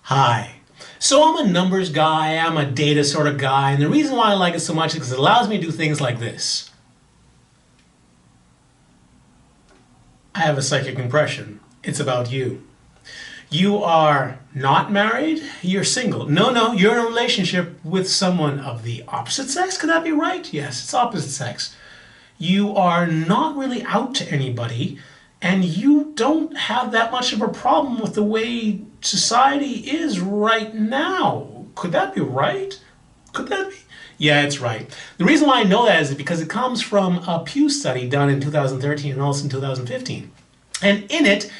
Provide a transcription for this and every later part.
Hi. So I'm a numbers guy, I'm a data sort of guy, and the reason why I like it so much is because it allows me to do things like this. I have a psychic impression. It's about you. You are not married, you're single. No, you're in a relationship with someone of the opposite sex. Could that be right? Yes, it's opposite sex. You are not really out to anybody, and you don't have that much of a problem with the way society is right now. Could that be right? Could that be? Yeah, it's right. The reason why I know that is because it comes from a Pew study done in 2013 and also in 2015. And in it,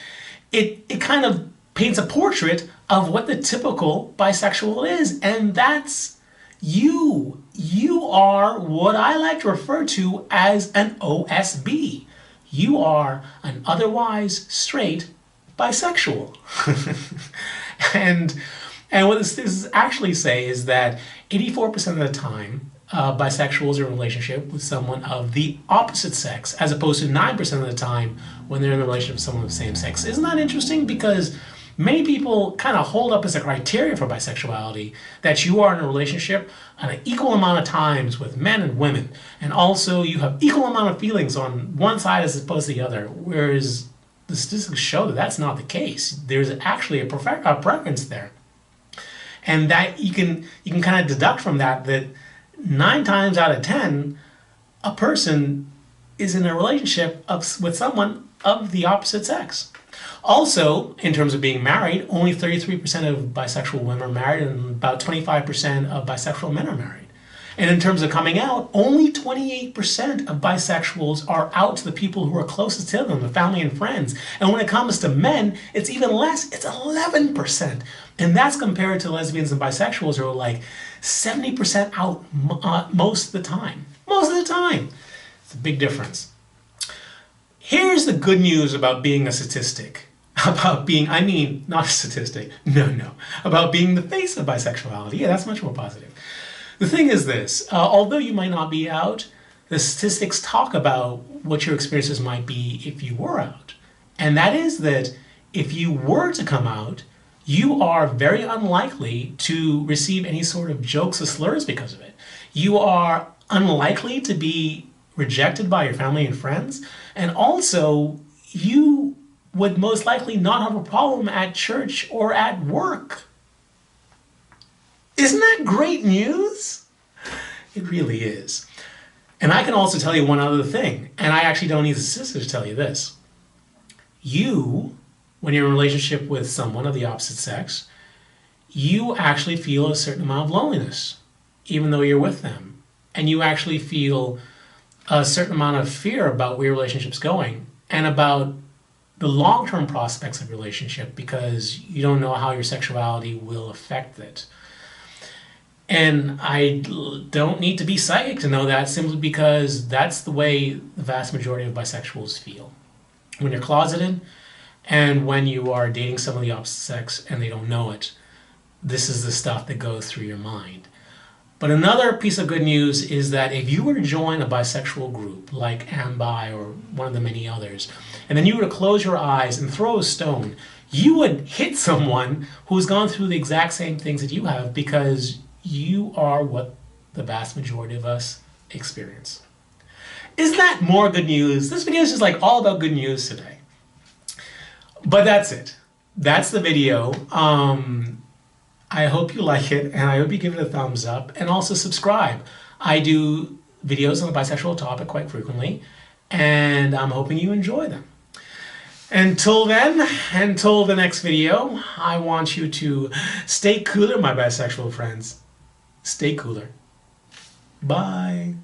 it kind of paints a portrait of what the typical bisexual is, and that's you. You are what I like to refer to as an OSB. You are an otherwise straight bisexual. and and what this actually say is that 84% of the time, bisexuals are in a relationship with someone of the opposite sex, as opposed to 9% of the time when they're in a relationship with someone of the same sex. Isn't that interesting? Because many people kind of hold up as a criteria for bisexuality that you are in a relationship an equal amount of times with men and women, and also you have equal amount of feelings on one side as opposed to the other, whereas the statistics show that that's not the case. There's actually a preference there, and that you can kind of deduct from that 9 times out of 10 a person is in a relationship with someone of the opposite sex. Also, in terms of being married, only 33% of bisexual women are married and about 25% of bisexual men are married. And in terms of coming out, only 28% of bisexuals are out to the people who are closest to them, the family and friends. And when it comes to men, it's even less, it's 11%. And that's compared to lesbians and bisexuals who are like 70% out most of the time. Most of the time. It's a big difference. Here's the good news about being a statistic. Not a statistic, no. About being the face of bisexuality. Yeah, that's much more positive. The thing is this, although you might not be out, the statistics talk about what your experiences might be if you were out. And that is that if you were to come out, you are very unlikely to receive any sort of jokes or slurs because of it. You are unlikely to be rejected by your family and friends, and also you would most likely not have a problem at church or at work. Isn't that great news? It really is. And I can also tell you one other thing, and I actually don't need the statistics to tell you this. You, when you're in a relationship with someone of the opposite sex, you actually feel a certain amount of loneliness, even though you're with them. And you actually feel a certain amount of fear about where your relationship's going and about the long-term prospects of your relationship because you don't know how your sexuality will affect it. And I don't need to be psychic to know that, simply because that's the way the vast majority of bisexuals feel. When you're closeted and when you are dating someone of the opposite sex and they don't know it, this is the stuff that goes through your mind. But another piece of good news is that if you were to join a bisexual group like Ambi or one of the many others, and then you were to close your eyes and throw a stone, you would hit someone who's gone through the exact same things that you have, because you are what the vast majority of us experience. Isn't that more good news? This video is just like all about good news today. But that's it. That's the video. I hope you like it, and I hope you give it a thumbs up, and also subscribe. I do videos on the bisexual topic quite frequently, and I'm hoping you enjoy them. Until then, until the next video, I want you to stay cooler, my bisexual friends. Stay cooler. Bye.